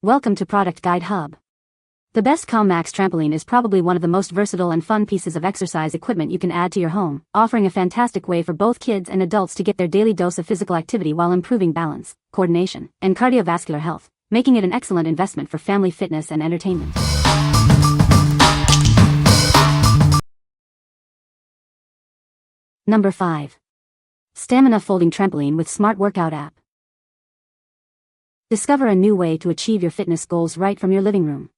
Welcome to Product Guide Hub. The best Calmmax Trampoline is probably one of the most versatile and fun pieces of exercise equipment you can add to your home, offering a fantastic way for both kids and adults to get their daily dose of physical activity while improving balance, coordination, and cardiovascular health, making it an excellent investment for family fitness and entertainment. Number 5. Stamina Folding Trampoline with Smart Workout App. Discover a new way to achieve your fitness goals right from your living room.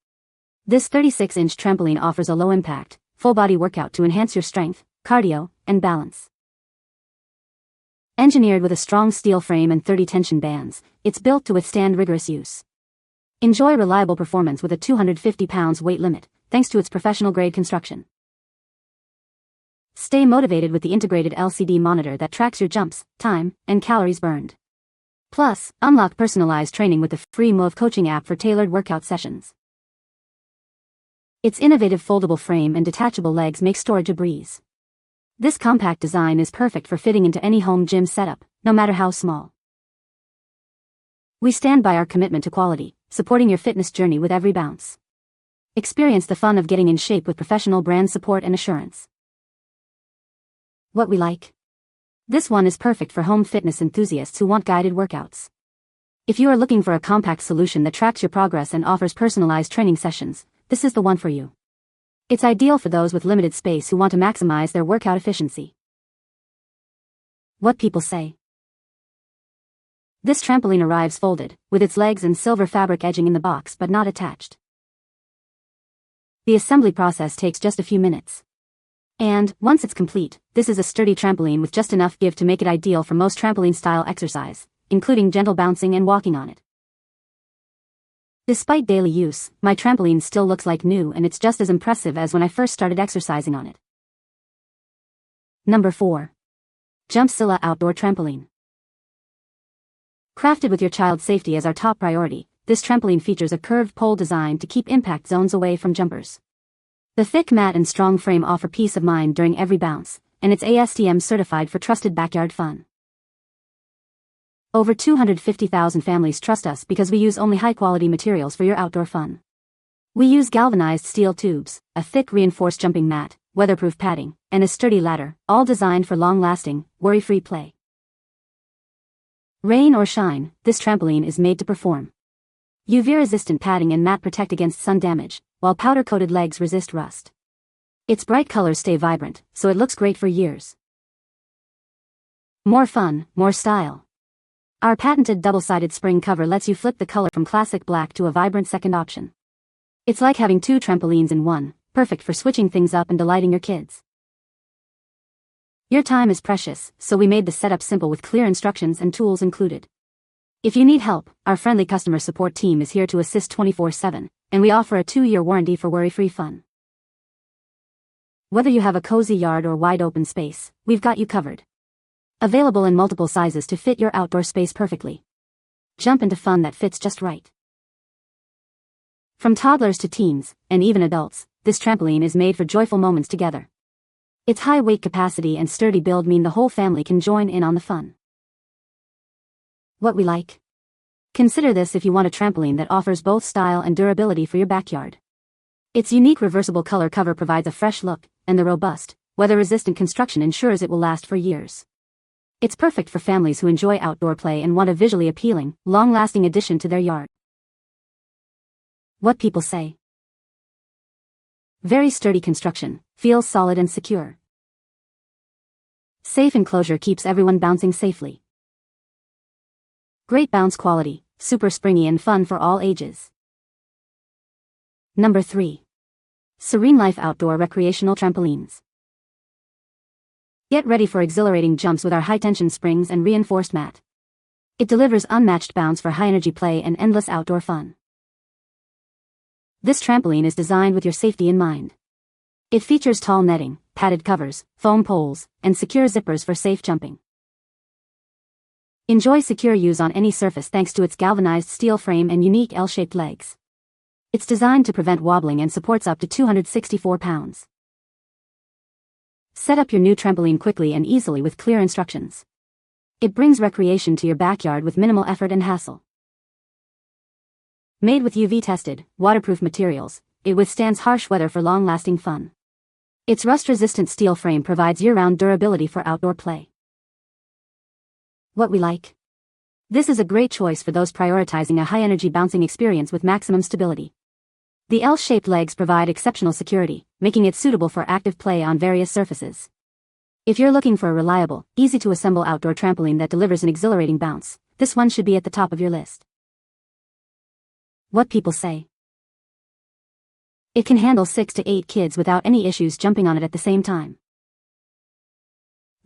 This 36-inch trampoline offers a low-impact, full-body workout to enhance your strength, cardio, and balance. Engineered with a strong steel frame and 30 tension bands, it's built to withstand rigorous use. Enjoy reliable performance with a 250 pounds weight limit, thanks to its professional-grade construction. Stay motivated with the integrated LCD monitor that tracks your jumps, time, and calories burned. Plus, unlock personalized training with the free Move coaching app for tailored workout sessions. Its innovative foldable frame and detachable legs make storage a breeze. This compact design is perfect for fitting into any home gym setup, no matter how small. We stand by our commitment to quality, supporting your fitness journey with every bounce. Experience the fun of getting in shape with professional brand support and assurance. What we like? This one is perfect for home fitness enthusiasts who want guided workouts. If you are looking for a compact solution that tracks your progress and offers personalized training sessions, this is the one for you. It's ideal for those with limited space who want to maximize their workout efficiency. What people say. This trampoline arrives folded, with its legs and silver fabric edging in the box but not attached. The assembly process takes just a few minutes. And, once it's complete, this is a sturdy trampoline with just enough give to make it ideal for most trampoline-style exercise, including gentle bouncing and walking on it. Despite daily use, my trampoline still looks like new and it's just as impressive as when I first started exercising on it. Number 4. JUMPZYLLA Outdoor Trampoline. Crafted with your child's safety as our top priority, this trampoline features a curved pole design to keep impact zones away from jumpers. The thick mat and strong frame offer peace of mind during every bounce, and it's ASTM certified for trusted backyard fun. Over 250,000 families trust us because we use only high-quality materials for your outdoor fun. We use galvanized steel tubes, a thick reinforced jumping mat, weatherproof padding, and a sturdy ladder, all designed for long-lasting, worry-free play. Rain or shine, this trampoline is made to perform. UV-resistant padding and mat protect against sun damage, while powder-coated legs resist rust. Its bright colors stay vibrant, so it looks great for years. More fun, more style. Our patented double-sided spring cover lets you flip the color from classic black to a vibrant second option. It's like having two trampolines in one, perfect for switching things up and delighting your kids. Your time is precious, so we made the setup simple with clear instructions and tools included. If you need help, our friendly customer support team is here to assist 24/7, and we offer a 2-year warranty for worry-free fun. Whether you have a cozy yard or wide open space, we've got you covered. Available in multiple sizes to fit your outdoor space perfectly. Jump into fun that fits just right. From toddlers to teens, and even adults, this trampoline is made for joyful moments together. Its high weight capacity and sturdy build mean the whole family can join in on the fun. What we like? Consider this if you want a trampoline that offers both style and durability for your backyard. Its unique reversible color cover provides a fresh look, and the robust, weather-resistant construction ensures it will last for years. It's perfect for families who enjoy outdoor play and want a visually appealing, long-lasting addition to their yard. What people say. Very sturdy construction, feels solid and secure. Safe enclosure keeps everyone bouncing safely. Great bounce quality, super springy and fun for all ages. Number 3. SereneLife Outdoor Recreational Trampolines. Get ready for exhilarating jumps with our high-tension springs and reinforced mat. It delivers unmatched bounce for high-energy play and endless outdoor fun. This trampoline is designed with your safety in mind. It features tall netting, padded covers, foam poles, and secure zippers for safe jumping. Enjoy secure use on any surface thanks to its galvanized steel frame and unique L-shaped legs. It's designed to prevent wobbling and supports up to 264 pounds. Set up your new trampoline quickly and easily with clear instructions. It brings recreation to your backyard with minimal effort and hassle. Made with UV-tested, waterproof materials, it withstands harsh weather for long-lasting fun. Its rust-resistant steel frame provides year-round durability for outdoor play. What we like. This is a great choice for those prioritizing a high-energy bouncing experience with maximum stability. The L-shaped legs provide exceptional security, making it suitable for active play on various surfaces. If you're looking for a reliable, easy-to-assemble outdoor trampoline that delivers an exhilarating bounce, this one should be at the top of your list. What people say. It can handle 6 to 8 kids without any issues jumping on it at the same time.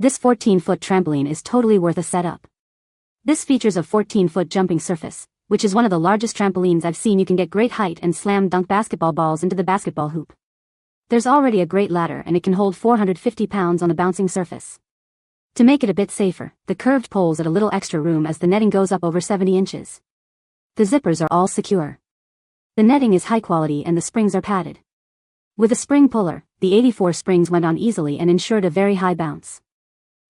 This 14-foot trampoline is totally worth a setup. This features a 14-foot jumping surface, which is one of the largest trampolines I've seen. You can get great height and slam dunk basketball balls into the basketball hoop. There's already a great ladder and it can hold 450 pounds on the bouncing surface. To make it a bit safer, the curved poles add a little extra room as the netting goes up over 70 inches. The zippers are all secure. The netting is high quality and the springs are padded. With a spring puller, the 84 springs went on easily and ensured a very high bounce.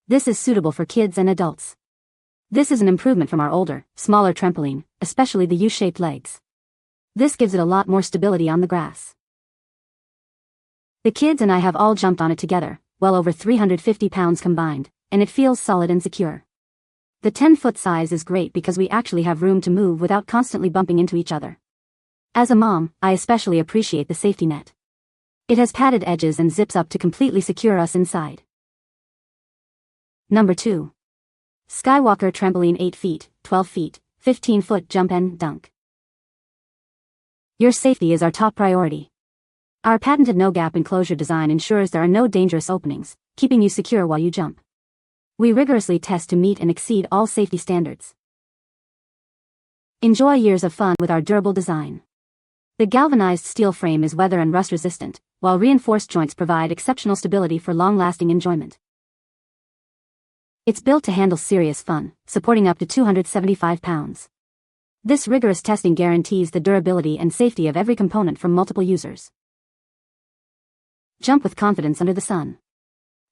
This is suitable for kids and adults. This is an improvement from our older, smaller trampoline, especially the U-shaped legs. This gives it a lot more stability on the grass. The kids and I have all jumped on it together, well over 350 pounds combined, and it feels solid and secure. The 10-foot size is great because we actually have room to move without constantly bumping into each other. As a mom, I especially appreciate the safety net. It has padded edges and zips up to completely secure us inside. Number 2. Skywalker Trampoline 8 feet, 12 feet, 15-foot jump and dunk. Your safety is our top priority. Our patented no-gap enclosure design ensures there are no dangerous openings, keeping you secure while you jump. We rigorously test to meet and exceed all safety standards. Enjoy years of fun with our durable design. The galvanized steel frame is weather and rust resistant, while reinforced joints provide exceptional stability for long-lasting enjoyment. It's built to handle serious fun, supporting up to 275 pounds. This rigorous testing guarantees the durability and safety of every component from multiple users. Jump with confidence under the sun.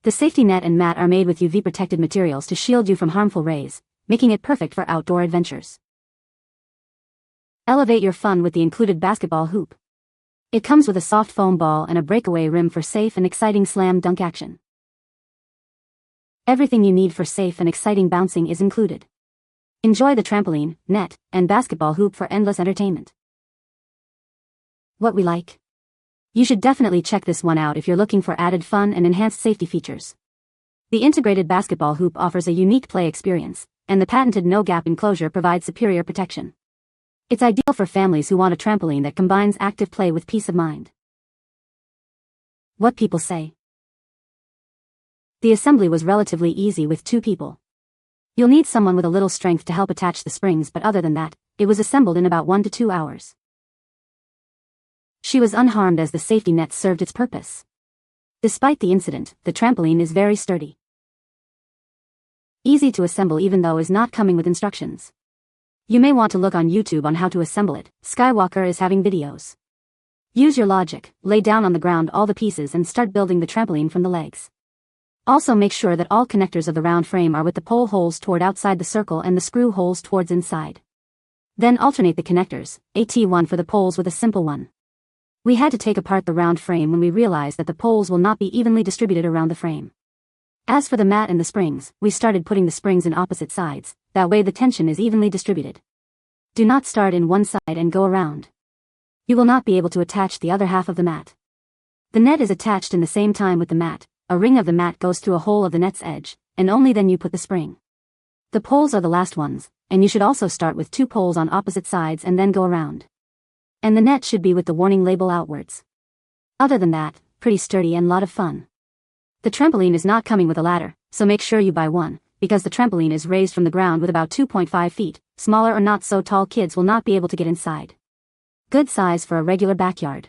The safety net and mat are made with UV-protected materials to shield you from harmful rays, making it perfect for outdoor adventures. Elevate your fun with the included basketball hoop. It comes with a soft foam ball and a breakaway rim for safe and exciting slam dunk action. Everything you need for safe and exciting bouncing is included. Enjoy the trampoline, net, and basketball hoop for endless entertainment. What we like. You should definitely check this one out if you're looking for added fun and enhanced safety features. The integrated basketball hoop offers a unique play experience, and the patented no-gap enclosure provides superior protection. It's ideal for families who want a trampoline that combines active play with peace of mind. What people say. The assembly was relatively easy with 2 people. You'll need someone with a little strength to help attach the springs, but other than that, it was assembled in about 1 to 2 hours. She was unharmed as the safety net served its purpose. Despite the incident, the trampoline is very sturdy. Easy to assemble even though is not coming with instructions. You may want to look on YouTube on how to assemble it. Skywalker is having videos. Use your logic, lay down on the ground all the pieces and start building the trampoline from the legs. Also make sure that all connectors of the round frame are with the pole holes toward outside the circle and the screw holes towards inside. Then alternate the connectors, AT1 for the poles with a simple one. We had to take apart the round frame when we realized that the poles will not be evenly distributed around the frame. As for the mat and the springs, we started putting the springs in opposite sides, that way the tension is evenly distributed. Do not start in one side and go around. You will not be able to attach the other half of the mat. The net is attached in the same time with the mat. A ring of the mat goes through a hole of the net's edge, and only then you put the spring. The poles are the last ones, and you should also start with 2 poles on opposite sides and then go around. And the net should be with the warning label outwards. Other than that, pretty sturdy and lot of fun. The trampoline is not coming with a ladder, so make sure you buy one, because the trampoline is raised from the ground with about 2.5 feet, smaller or not so tall kids will not be able to get inside. Good size for a regular backyard.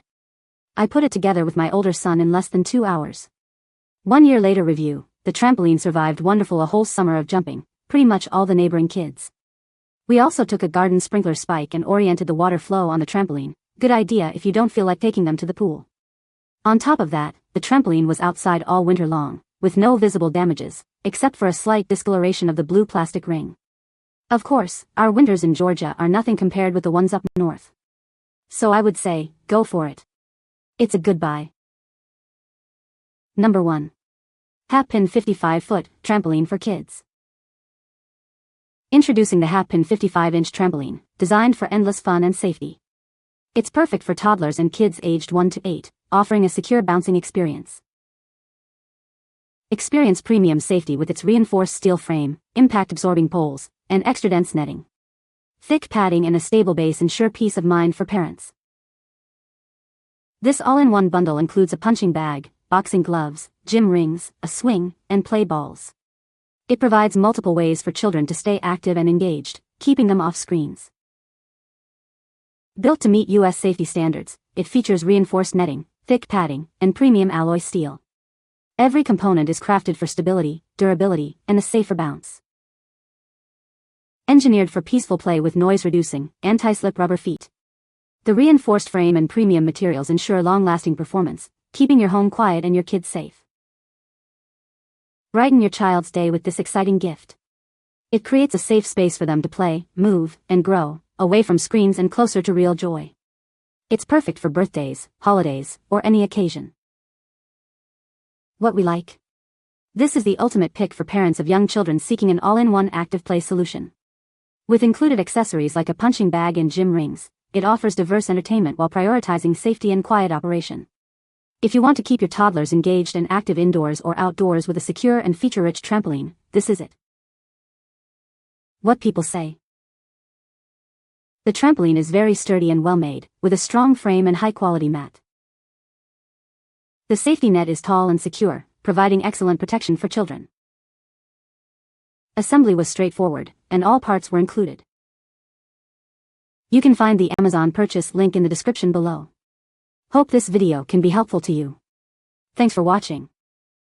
I put it together with my older son in less than 2 hours. 1 year later review, the trampoline survived wonderful a whole summer of jumping, pretty much all the neighboring kids. We also took a garden sprinkler spike and oriented the water flow on the trampoline. Good idea if you don't feel like taking them to the pool. On top of that, the trampoline was outside all winter long, with no visible damages, except for a slight discoloration of the blue plastic ring. Of course, our winters in Georgia are nothing compared with the ones up north. So I would say, go for it. It's a good buy. Number 1. Happin 55-foot trampoline for kids. Introducing the Happin 55-inch trampoline, designed for endless fun and safety. It's perfect for toddlers and kids aged 1 to 8, offering a secure bouncing experience. Experience premium safety with its reinforced steel frame, impact-absorbing poles, and extra-dense netting. Thick padding and a stable base ensure peace of mind for parents. This all-in-one bundle includes a punching bag, boxing gloves, gym rings, a swing, and play balls. It provides multiple ways for children to stay active and engaged, keeping them off screens. Built to meet U.S. safety standards, it features reinforced netting, thick padding, and premium alloy steel. Every component is crafted for stability, durability, and a safer bounce. Engineered for peaceful play with noise-reducing, anti-slip rubber feet. The reinforced frame and premium materials ensure long-lasting performance, keeping your home quiet and your kids safe. Brighten your child's day with this exciting gift. It creates a safe space for them to play, move, and grow, away from screens and closer to real joy. It's perfect for birthdays, holidays, or any occasion. What we like? This is the ultimate pick for parents of young children seeking an all-in-one active play solution. With included accessories like a punching bag and gym rings, it offers diverse entertainment while prioritizing safety and quiet operation. If you want to keep your toddlers engaged and active indoors or outdoors with a secure and feature-rich trampoline, this is it. What people say. The trampoline is very sturdy and well-made, with a strong frame and high-quality mat. The safety net is tall and secure, providing excellent protection for children. Assembly was straightforward, and all parts were included. You can find the Amazon purchase link in the description below. Hope this video can be helpful to you. Thanks for watching.